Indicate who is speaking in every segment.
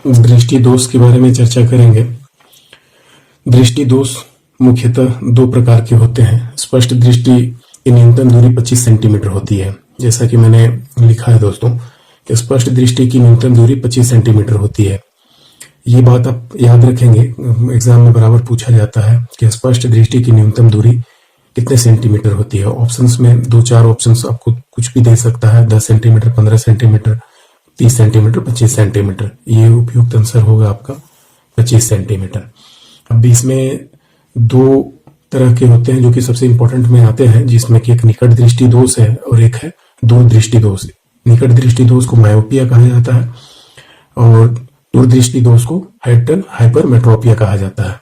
Speaker 1: दृष्टि दोष के बारे में चर्चा करेंगे। दृष्टि दोष मुख्यतः दो प्रकार के होते हैं। स्पष्ट दृष्टि की न्यूनतम दूरी 25 सेंटीमीटर होती है। जैसा कि मैंने लिखा है दोस्तों कि स्पष्ट दृष्टि की न्यूनतम दूरी 25 सेंटीमीटर होती है। ये बात आप याद रखेंगे, एग्जाम में बराबर पूछा जाता है कि स्पष्ट दृष्टि की न्यूनतम दूरी कितने सेंटीमीटर होती है। ऑप्शंस में 2-4 ऑप्शंस आपको कुछ भी दे सकता है, 10 सेंटीमीटर, 15 सेंटीमीटर, 30 सेंटीमीटर, 25 सेंटीमीटर। ये उपयुक्त आंसर होगा आपका 25 सेंटीमीटर। अब इसमें दो तरह के होते हैं जो कि सबसे इंपॉर्टेंट में आते हैं, जिसमें कि एक निकट दृष्टि दोष है और एक है दूर दृष्टि दोष। निकट दृष्टि दोष को मायोपिया कहा जाता है और दूर दृष्टि दोष को हाइपरमेट्रोपिया कहा जाता है।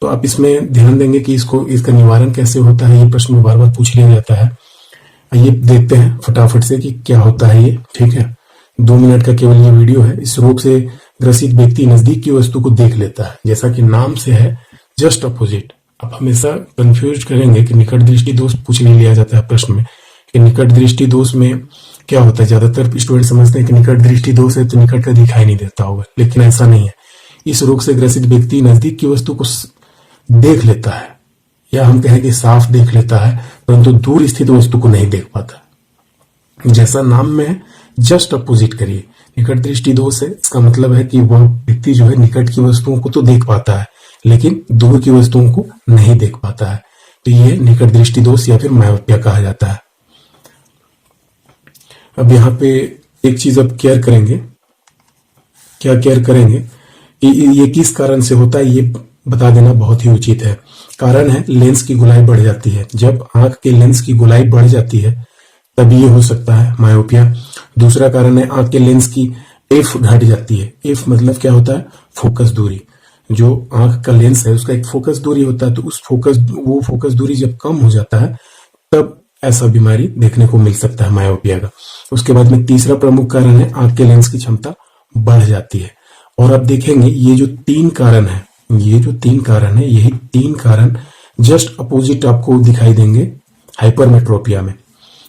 Speaker 1: तो आप इसमें ध्यान देंगे कि इसका निवारण कैसे होता है। ये प्रश्न में बार बार पूछ लिया जाता है। आइए देखते हैं फटाफट से कि क्या होता है ये। ठीक है, 2 मिनट का केवल ये वीडियो है। इस रोग से ग्रसित व्यक्ति नजदीक की वस्तु को देख लेता है, जैसा कि नाम से है जस्ट अपोजिट। आप हमेशा कंफ्यूज करेंगे कि निकट दृष्टि दोष पूछ नहीं लिया जाता है प्रश्न में कि निकट दृष्टि दोष में क्या होता है। ज्यादातर स्टूडेंट समझते हैं कि निकट दृष्टि दोष है तो निकट का दिखाई नहीं देता होगा, लेकिन ऐसा नहीं है। इस रोग से ग्रसित व्यक्ति नजदीक की वस्तु को देख लेता है, या हम कहें कि साफ देख लेता है, परंतु दूर स्थित वस्तु को नहीं देख पाता। जैसा नाम में है जस्ट अपोजिट करिए। निकट दृष्टि दोष है, इसका मतलब है कि वह व्यक्ति जो है निकट की वस्तुओं को तो देख पाता है लेकिन दूर की वस्तुओं को नहीं देख पाता है। तो ये निकट दृष्टि दोष या फिर मायोपिया कहा जाता है। अब यहाँ पे एक चीज अब केयर करेंगे। क्या केयर करेंगे कि ये किस कारण से होता है, ये बता देना बहुत ही उचित है। कारण है लेंस की गोलाई बढ़ जाती है। जब आंख के लेंस की गोलाई बढ़ जाती है तब ये हो सकता है मायोपिया। दूसरा कारण है आंख के लेंस की एफ घट जाती है। एफ मतलब क्या होता है, फोकस दूरी। जो आंख का लेंस है उसका एक फोकस दूरी होता है, तो वो फोकस दूरी जब कम हो जाता है तब ऐसा बीमारी देखने को मिल सकता है मायोपिया का। उसके बाद में तीसरा प्रमुख कारण है आंख के लेंस की क्षमता बढ़ जाती है। और अब देखेंगे ये जो 3 कारण है, यही 3 कारण जस्ट अपोजिट आपको दिखाई देंगे हाइपरमेट्रोपिया में,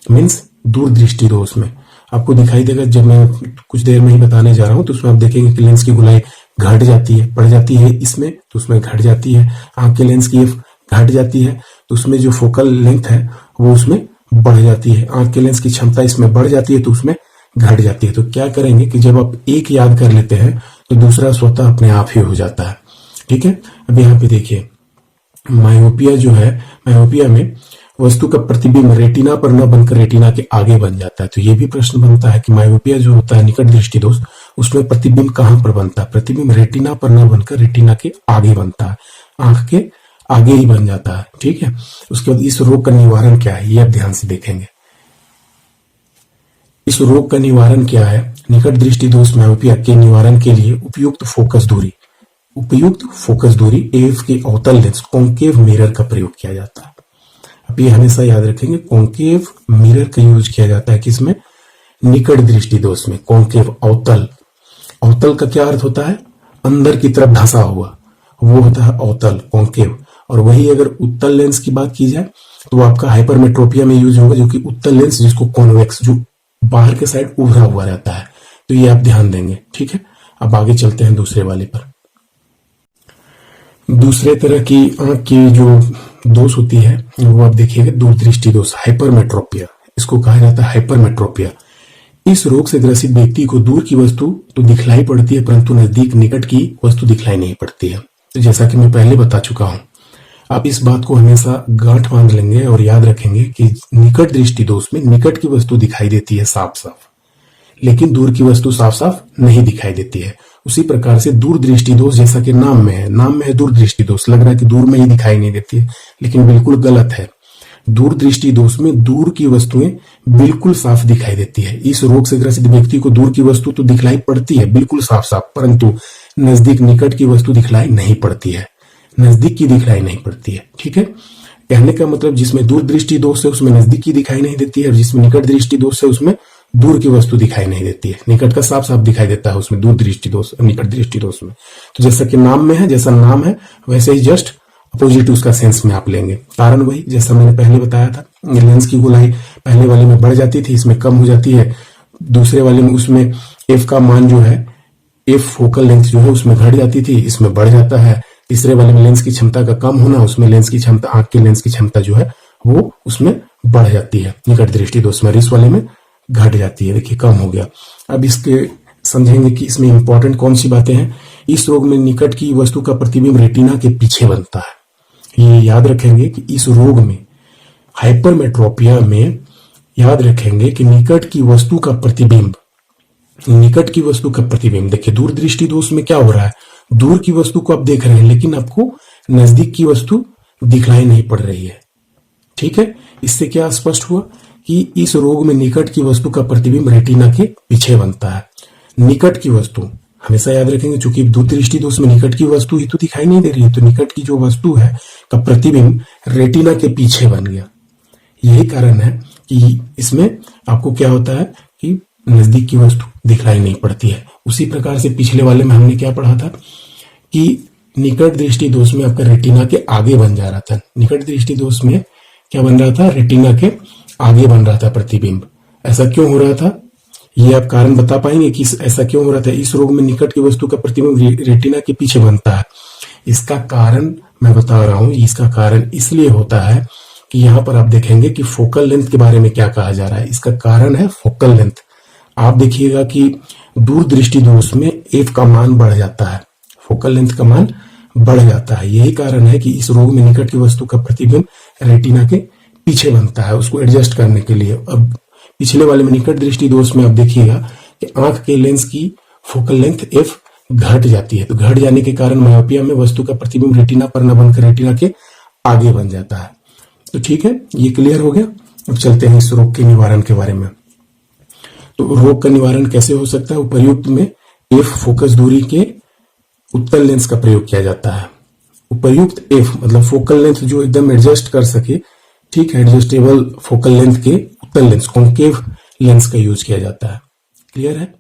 Speaker 1: मीन्स दूर दृष्टि दोष में। आपको दिखाई देगा, जब मैं कुछ देर में ही बताने जा रहा हूं तो उसमें आप देखेंगे कि लेंस की गोलाई घट जाती है, बढ़ जाती है इसमें तो उसमें घट जाती है। आंख के लेंस की एफ घट जाती है तो उसमें जो फोकल लेंथ है वो उसमें बढ़ जाती है। आंख के लेंस की क्षमता इसमें बढ़ जाती है तो उसमें घट जाती है। तो क्या करेंगे कि जब आप एक याद कर लेते हैं तो दूसरा स्वतः अपने आप ही हो जाता है। ठीक है, अब यहाँ पे देखिए मायोपिया जो है, मायोपिया में वस्तु का प्रतिबिंब रेटिना पर न बनकर रेटिना के आगे बन जाता है। तो ये भी प्रश्न बनता है कि मायोपिया जो होता है निकट दृष्टि दोष, उसमें प्रतिबिंब कहां पर बनता है। प्रतिबिंब रेटिना पर न बनकर रेटिना के आगे बनता है, आंख के आगे ही बन जाता है। ठीक है, उसके बाद इस रोग का निवारण क्या है ये आप ध्यान से देखेंगे। इस रोग का निवारण क्या है, निकट दृष्टि दोष मायोपिया के निवारण के लिए उपयुक्त फोकस दूरी एफ के अवतल लेंस कॉन्केव मिरर का प्रयोग किया जाता है। अब ये हमेशा याद रखेंगे, कॉन्केव मिरर का यूज किया जाता है किसमें, निकट दृष्टि दोष में। कॉन्केव अवतल का क्या अर्थ होता है, अंदर की तरफ धंसा हुआ, वो होता है अवतल कॉन्केव। और वही अगर उत्तल लेंस की बात की जाए तो आपका हाइपरमेट्रोपिया में यूज होगा, जो कि उत्तल लेंस जिसको कॉन्वेक्स, जो बाहर के साइड उभरा हुआ रहता है। तो ये आप ध्यान देंगे। ठीक है, अब आगे चलते हैं दूसरे वाले पर। दूसरे तरह की आंख की जो दोष होती है वो आप देखिएगा दूरदृष्टि दोष, हाइपरमेट्रोपिया। इसको कहा जाता है हाइपरमेट्रोपिया। इस रोग से ग्रसित व्यक्ति को दूर की वस्तु तो दिखलाई पड़ती है परंतु निकट की वस्तु दिखलाई नहीं पड़ती है। तो जैसा कि मैं पहले बता चुका हूं, आप इस बात को हमेशा गांठ बांध लेंगे और याद रखेंगे कि निकट दृष्टि दोष में निकट की वस्तु दिखाई देती है साफ साफ, लेकिन दूर की वस्तु साफ साफ नहीं दिखाई देती है। उसी प्रकार से दूर दृष्टि दोष, जैसा कि नाम में है दूर दृष्टि दोष, लग रहा है कि दूर में ही दिखाई नहीं देती है, लेकिन बिल्कुल गलत है। दूर दृष्टि दोष में दूर की वस्तुएं बिल्कुल साफ दिखाई देती है। इस रोग से ग्रसित व्यक्ति को दूर की वस्तु तो दिखलाई पड़ती है बिल्कुल साफ साफ, परंतु निकट की वस्तु दिखलाई नहीं पड़ती है, नजदीक की दिखलाई नहीं पड़ती है। ठीक है, कहने का मतलब जिसमें दूर दृष्टि दोष है उसमें नजदीक की दिखाई नहीं देती है, और जिसमें निकट दृष्टि दोष है उसमें दूर की वस्तु दिखाई नहीं देती है। निकट का साफ साफ दिखाई देता है उसमें, दूर दृष्टि दोष निकट दृष्टि दोष में। तो जैसा कि नाम में है, जैसा नाम है वैसे ही जस्ट अपोजिट उसका सेंस में आप लेंगे। कारण वही जैसा मैंने पहले बताया था, लेंस की गोलाई पहले वाले में बढ़ जाती थी, इसमें कम हो जाती है। दूसरे वाले में उसमें एफ का मान जो है एफ फोकल लेंथ जो है उसमें घट जाती थी, इसमें बढ़ जाता है। तीसरे वाले में लेंस की क्षमता का कम होना, उसमें लेंस की क्षमता, आंख की लेंस की क्षमता जो है वो उसमें बढ़ जाती है। निकट दृष्टि दोष में, इस वाले में घट जाती है, देखिए कम हो गया। अब इसके समझेंगे कि इसमें इंपॉर्टेंट कौन सी बातें हैं। इस रोग में निकट की वस्तु का प्रतिबिंब रेटिना के पीछे बनता है। ये याद रखेंगे कि इस रोग में, हाइपरमेट्रोपिया में, याद रखेंगे कि निकट की वस्तु का प्रतिबिंब, निकट की वस्तु का प्रतिबिंब, देखिए दूर दृष्टि दोष में क्या हो रहा है, दूर की वस्तु को आप देख रहे हैं लेकिन आपको नजदीक की वस्तु दिखलाई नहीं पड़ रही है। ठीक है, इससे क्या स्पष्ट हुआ कि इस रोग में निकट की वस्तु का प्रतिबिंब रेटिना के पीछे बनता है। निकट की वस्तु हमेशा याद रखेंगे, चूंकि दूर दृष्टि दोष में निकट की वस्तु ही तो दिखाई नहीं दे रही है, तो निकट की जो वस्तु है का प्रतिबिंब रेटिना के पीछे बन गया। यही कारण है कि इसमें आपको क्या होता है कि नजदीक की वस्तु दिखलाई नहीं पड़ती है। उसी प्रकार से पिछले वाले में हमने क्या पढ़ा था कि निकट दृष्टि दोष में आपका रेटिना के आगे बन जा रहा था। निकट दृष्टि दोष में क्या बन रहा था, रेटिना के आगे बन रहा था प्रतिबिंब। ऐसा क्यों हो रहा था, ये आप कारण बता पाएंगे कि ऐसा क्यों हो रहा था। इस रोग में निकट की वस्तु का प्रतिबिंब रेटिना के पीछे बनता है। इसका कारण मैं बता रहा हूं, इसका कारण इसलिए होता है कि यहां पर आप देखेंगे कि फोकल लेंथ के बारे में क्या कहा जा रहा है। इसका कारण है फोकल लेंथ। आप देखिएगा कि दूर दृष्टि दोष में एफ का मान बढ़ जाता है, फोकल लेंथ का मान बढ़ जाता है। यही कारण है कि इस रोग में निकट की वस्तु का प्रतिबिंब रेटिना के पीछे बनता है, उसको एडजस्ट करने के लिए। अब पिछले वाले में निकट दृष्टि दोष में आप देखिएगा कि आंख के लेंस की फोकल लेंथ एफ घट जाती है, तो घट जाने के कारण मायोपिया में वस्तु का प्रतिबिंब रेटिना पर न बनकर रेटिना के आगे बन जाता है। तो ठीक है, ये क्लियर हो गया। अब चलते हैं इस रोग के निवारण के बारे में। तो रोग का निवारण कैसे हो सकता है, उपर्युक्त में एफ फोकस दूरी के उत्तल लेंस का प्रयोग किया जाता है। उपर्युक्त एफ मतलब फोकल लेंथ जो एकदम एडजस्ट कर सके, ठीक है, एडजस्टेबल फोकल लेंथ के उत्तल लेंस, कॉन्केव लेंस का यूज किया जाता है। क्लियर है।